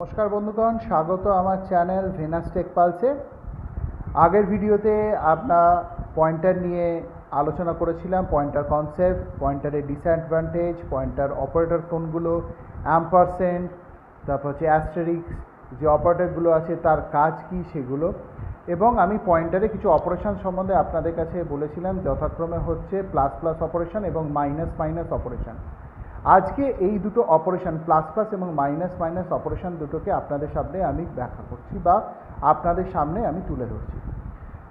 নমস্কার বন্ধুগণ, স্বাগত আমার চ্যানেল ভেনাস টেক পালসে। আগের ভিডিওতে আমরা পয়েন্টার নিয়ে আলোচনা করেছিলাম, পয়েন্টার কনসেপ্ট, পয়েন্টারের ডিসঅ্যাডভান্টেজ, পয়েন্টার অপারেটর কোনগুলো, অ্যাম্পারসেন্ট, তারপর হচ্ছে অ্যাস্টেরিক্স, যে অপারেটরগুলো আছে তার কাজ কী সেগুলো, এবং আমি পয়েন্টারে কিছু অপারেশন সম্বন্ধে আপনাদের কাছে বলেছিলাম, যথাক্রমে হচ্ছে প্লাস প্লাস অপারেশন এবং মাইনাস মাইনাস অপারেশন। আজকে এই দুটো অপারেশন প্লাস প্লাস এবং মাইনাস মাইনাস অপারেশন দুটোকে আপনাদের সামনে আমি ব্যাখ্যা করছি বা আপনাদের সামনে আমি তুলে ধরছি।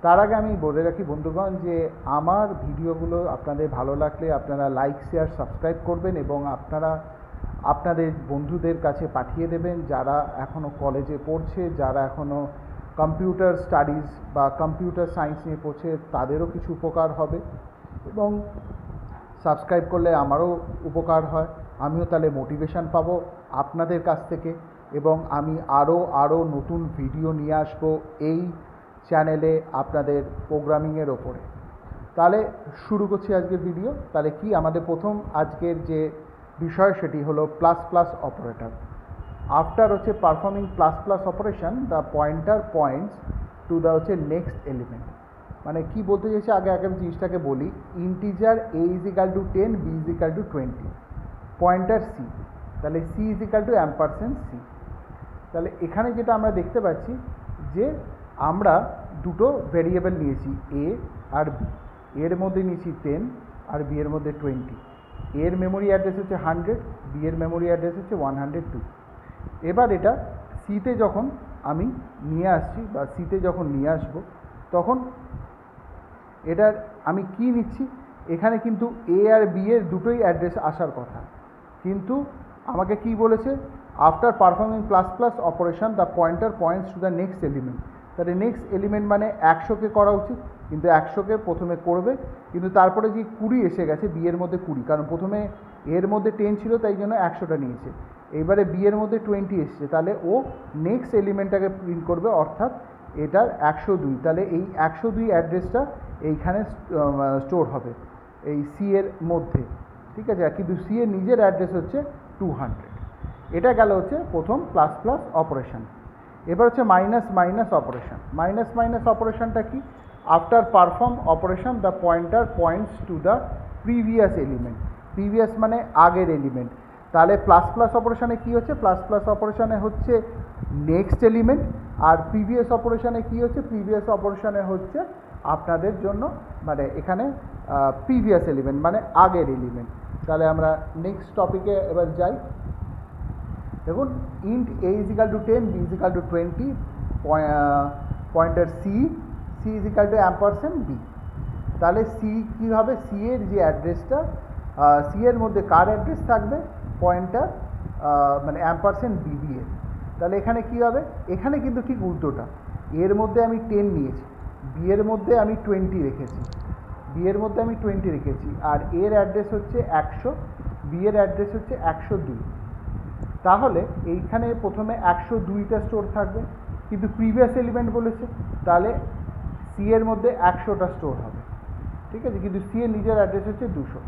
তার আগে আমি বলে রাখি বন্ধুগণ যে আমার ভিডিওগুলো আপনাদের ভালো লাগলে আপনারা লাইক, শেয়ার, সাবস্ক্রাইব করবেন এবং আপনারা আপনাদের বন্ধুদের কাছে পাঠিয়ে দেবেন যারা এখনও কলেজে পড়ছে, যারা এখনও কম্পিউটার স্টাডিজ বা কম্পিউটার সায়েন্স নিয়ে পড়ছে, তাদেরও কিছু উপকার হবে। এবং সাবস্ক্রাইব করলে আমারও উপকার হয়, আমিও তাহলে মোটিভেশন পাবো আপনাদের কাছ থেকে, এবং আমি আরও নতুন ভিডিও নিয়ে আসবো এই চ্যানেলে আপনাদের প্রোগ্রামিংয়ের ওপরে। তাহলে শুরু করছি আজকের ভিডিও। তাহলে কি আমাদের প্রথম আজকের যে বিষয় সেটি হলো প্লাস প্লাস অপারেটর। আফটার হচ্ছে performing plus plus operation, the pointer points to the হচ্ছে নেক্সট এলিমেন্ট। মানে কি বলতে চাইছি, আগে আগে জিনিসটাকে বলি। Integer a equal to 10, b equal to 20, pointer c, তাহলে c equal to ampersand c। তাহলে এখানে যেটা আমরা দেখতে পাচ্ছি যে আমরা দুটো ভেরিয়েবল নিয়েছি, a আর b। এর মধ্যে নিয়েছি 10 আর b এর মধ্যে 20। এর মেমোরি অ্যাড্রেস হচ্ছে 100, b এর মেমোরি অ্যাড্রেস হচ্ছে 102। এবার এটা সিতে যখন আমি নিয়ে আসছি বা সিতে যখন নিয়ে আসবো, তখন এটার আমি কি নিচ্ছি, এখানে কিন্তু এ আর বি এর দুটোই অ্যাড্রেস আসার কথা, কিন্তু আমাকে কি বলেছে, after performing plus plus operation the pointer points to the next element. তাহলে নেক্সট এলিমেন্ট মানে 100কে করা উচিত, কিন্তু 100কে প্রথমে করবে, কিন্তু তারপরে যে 20 এসে গেছে, বি এর মধ্যে 20, কারণ প্রথমে এর মধ্যে 10 ছিল তাই জন্য 100টা নিয়েছে। এইবারে বি এর মধ্যে 20 এসছে, তাহলে ও নেক্সট এলিমেন্টটাকে প্রিন্ট করবে, অর্থাৎ এটার 102। তাহলে এই 102 অ্যাড্রেসটা এইখানে স্টোর হবে এই সি এর মধ্যে, ঠিক আছে। কিন্তু সি এর নিজের অ্যাড্রেস হচ্ছে 200। এটা গেল হচ্ছে প্রথম প্লাস প্লাস অপারেশন। এবার হচ্ছে minus minus operation. Minus minus অপারেশনটা কি, after perform operation the pointer points to the previous element. Previous মানে আগের এলিমেন্ট। তাহলে প্লাস প্লাস অপারেশনে কী হচ্ছে, প্লাস প্লাস অপারেশনে হচ্ছে নেক্সট এলিমেন্ট, আর প্রিভিয়াস অপারেশনে কী হচ্ছে, প্রিভিয়াস অপারেশনে হচ্ছে আপনাদের জন্য মানে এখানে প্রিভিয়াস এলিমেন্ট মানে আগের এলিমেন্ট। তাহলে আমরা নেক্সট টপিকে এবার যাই। দেখুন, int a equal to 10, b equal to 20, pointer c, c equal to ampersand b। তাহলে c কী হবে, c এর যে অ্যাড্রেসটা, c এর মধ্যে কার অ্যাড্রেস থাকবে, পয়েন্টার মানে অ্যাম্পারসেন্ট b এর। তাহলে এখানে কী হবে, এখানে কিন্তু ঠিক উল্টোটা, এর মধ্যে আমি 10 নিয়েছি, বি এর মধ্যে আমি 20 রেখেছি, বি এর মধ্যে আমি 20 রেখেছি, আর এর অ্যাড্রেস হচ্ছে 100, বি এর অ্যাড্রেস হচ্ছে 102। তাহলে এইখানে প্রথমে 102টা স্টোর থাকবে, কিন্তু প্রিভিয়াস এলিমেন্ট বলেছে, তাহলে সি এর মধ্যে 100টা স্টোর হবে, ঠিক আছে, কিন্তু সি এর নিজের অ্যাড্রেস হচ্ছে 200।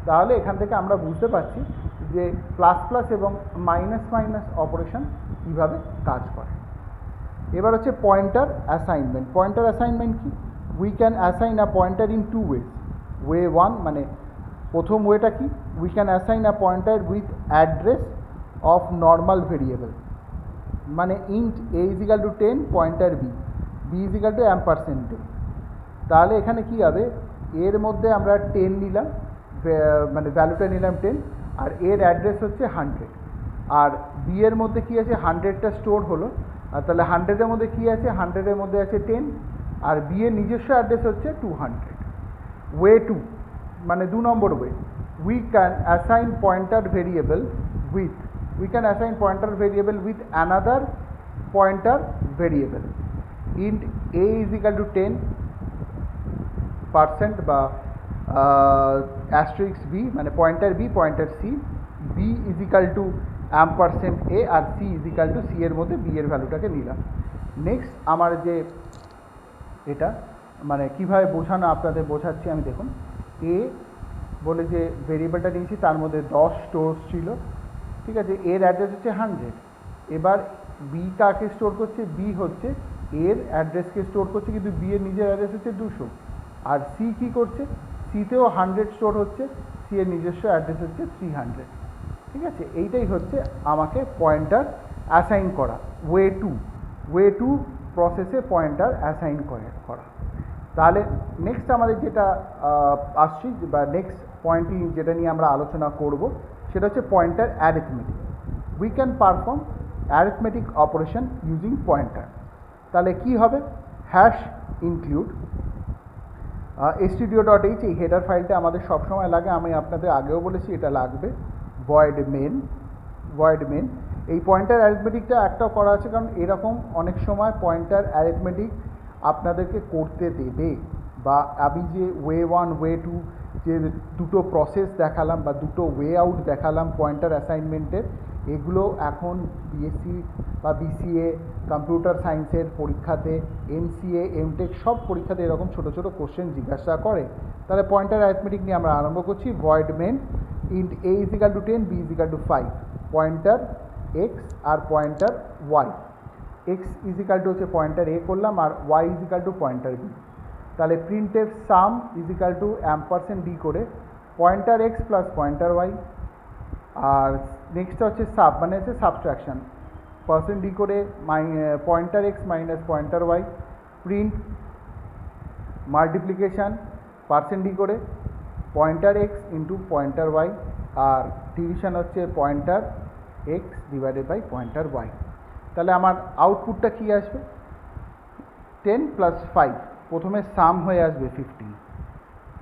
তাহলে এখান থেকে আমরা বুঝতে পারছি যে প্লাস প্লাস এবং মাইনাস মাইনাস অপারেশন কীভাবে কাজ করে। এবার হচ্ছে পয়েন্টার অ্যাসাইনমেন্ট। পয়েন্টার অ্যাসাইনমেন্ট কি, we can assign a pointer in two ways. Way one মানে প্রথম ওয়েটা কি, we can assign a pointer with address of normal variable, মানে int a equal to 10, pointer b, b equal to ampersand a। তাহলে এখানে কী হবে, এর মধ্যে আমরা 10 নিলাম, মানে ভ্যালুটা নিলাম 10, আর এর অ্যাড্রেস হচ্ছে 100, আর বি এর মধ্যে কী আছে, 100টা স্টোর হলো, আর তাহলে 100-এর মধ্যে কী আছে, 100-এর মধ্যে আছে 10, আর বি এর নিজস্ব অ্যাড্রেস হচ্ছে 200। ওয়ে টু মানে 2 নম্বর way, we can assign pointer variable with, we can assign pointer variable with another pointer variable, int a is equal to 10% বা asterisk b মানে pointer b, pointer c, b is equal to ampersand a, আর c is equal to c এর মধ্যে b এর ভ্যালুটাকে নিলাম। Next আমার যে এটা মানে কীভাবে বোঝানো আপনাদের বোঝাচ্ছি আমি, দেখুন, a বলে যে ভেরিয়েবলটা নিয়েছি তার মধ্যে 10 স্টোর ছিল, ঠিক আছে, এর অ্যাড্রেস হচ্ছে 100, এবার বি কাকে স্টোর করছে, বি হচ্ছে এর অ্যাড্রেসকে স্টোর করছে, কিন্তু বি এর নিজের অ্যাড্রেস হচ্ছে 200। আর সি কী করছে, সিতেও 100 স্টোর হচ্ছে, সি এর নিজস্ব অ্যাড্রেস হচ্ছে 300। ঠিক আছে, এইটাই হচ্ছে আমাকে পয়েন্টার অ্যাসাইন করা, ওয়ে টু প্রসেসে পয়েন্টার অ্যাসাইন করা। তাহলে নেক্সট আমাদের যেটা আসছি বা নেক্সট পয়েন্টটি যেটা নিয়ে আমরা আলোচনা করব সেটা হচ্ছে pointer arithmetic. We can perform arithmetic operation using pointer. তাহলে কি হবে, হ্যাশ ইনক্লুড stdio.h, এই হেডার ফাইলটা আমাদের সবসময় লাগে, আমি আপনাদের আগেও বলেছি এটা লাগবে। ভয়েড মেন এই পয়েন্টার অ্যারিথমেটিকটা একটাও করা আছে, কারণ এরকম অনেক সময় পয়েন্টার অ্যারিথমেটিক আপনাদেরকে করতে দেবে, বা আমি যে ওয়ে 1 ওয়ে 2 যে দুটো প্রসেস দেখালাম বা দুটো ওয়ে আউট দেখালাম পয়েন্টার অ্যাসাইনমেন্টের, এগুলো এখন বিএসসি বা বিসিএ কম্পিউটার সায়েন্সের পরীক্ষাতে, এমসিএ এমটেক সব পরীক্ষাতে এরকম ছোটো ছোটো কোশ্চেন জিজ্ঞাসা করে। তাহলে পয়েন্টার অ্যারিথমেটিক নিয়ে আমরা আরম্ভ করছি। Void main int a = 10, b = 5, pointer x আর পয়েন্টার ওয়াই। এক্স হচ্ছে পয়েন্টার এ করলাম, আর ওয়াই পয়েন্টার বি। তাহলে প্রিন্টএফ সাম =& ডি করে pointer x plus pointer y. আর নেক্সট হচ্ছে সাব, মানে হচ্ছে সাবট্রাকশন, %d করে pointer x minus pointer y. Print multiplication %d করে pointer x into pointer y, আর ডিভিশন হচ্ছে pointer x divided by pointer Y. তাহলে আমার আউটপুটটা কী আসবে, 10 + 5, প্রথমে সাম হয়ে আসবে 15।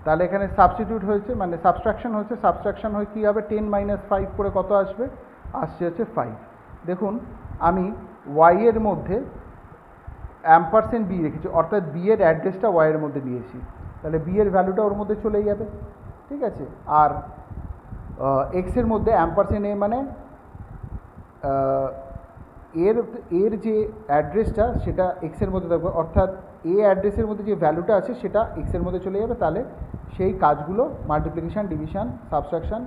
তাহলে এখানে সাবস্টিটিউট হয়েছে, মানে সাবস্ট্রাকশন হয়ে কী হবে, 10 - 5 করে কত আসবে, আসছে হচ্ছে 5। দেখুন আমি ওয়াই এর মধ্যে % বি রেখেছি, অর্থাৎ বি এর অ্যাড্রেসটা ওয়াই এর মধ্যে দিয়েছি, তাহলে বি এর ভ্যালুটা ওর মধ্যে চলেই যাবে। ঠিক আছে, আর এক্সের মধ্যে %a মানে এর যে অ্যাড্রেসটা সেটা এক্সের মধ্যে থাকবে, অর্থাৎ এ অ্যাড্রেসের মধ্যে যে ভ্যালুটা আছে সেটা এক্সের মধ্যে চলে যাবে। তাহলে সেই কাজগুলো মাল্টিপ্লিকেশান, ডিভিশন, সাবট্রাকশান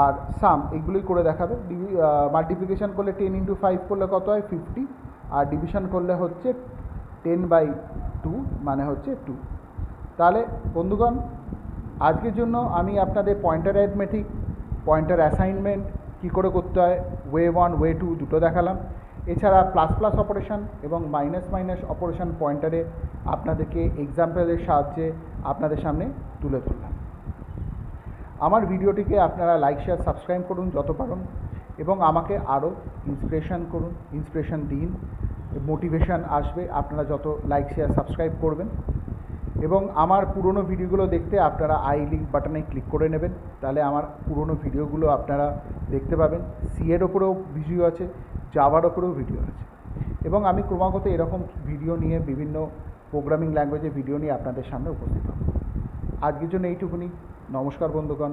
আর সাম এগুলোই করে দেখাবে। মাল্টিপ্লিকেশান করলে 10 × 5 করলে কত হয়, 50, আর ডিভিশন করলে হচ্ছে 10/2 মানে হচ্ছে 2। তাহলে বন্ধুগণ, আজকের জন্য আমি আপনাদের পয়েন্টার অ্যারিথমেটিক, পয়েন্টার অ্যাসাইনমেন্ট কী করে করতে হয়, ওয়ে 1 ওয়ে 2 দুটো দেখালাম। এছাড়া ++ অপারেশন এবং মাইনাস অপারেশন পয়েন্টারে আপনাদেরকে এক্সাম্পলের সাহায্যে আপনাদের সামনে তুলে ধরলাম। আমার ভিডিওটিকে আপনারা লাইক, শেয়ার, সাবস্ক্রাইব করুন যত পারুন, এবং আমাকে আরও ইন্সপিরেশন দিন, মোটিভেশান আসবে আপনারা যত লাইক, শেয়ার, সাবস্ক্রাইব করবেন। এবং আমার পুরনো ভিডিওগুলো দেখতে আপনারা আই লিঙ্ক বাটনে ক্লিক করে নেবেন, তাহলে আমার পুরনো ভিডিওগুলো আপনারা দেখতে পাবেন। সি এর ওপরেও ভিডিও আছে, জাভার ওপরেও ভিডিও আছে, এবং আমি ক্রমাগত এরকম ভিডিও নিয়ে, বিভিন্ন প্রোগ্রামিং ল্যাঙ্গুয়েজের ভিডিও নিয়ে আপনাদের সামনে উপস্থিত হব। আজকের জন্য এইটুকুনি। নমস্কার বন্ধুগণ।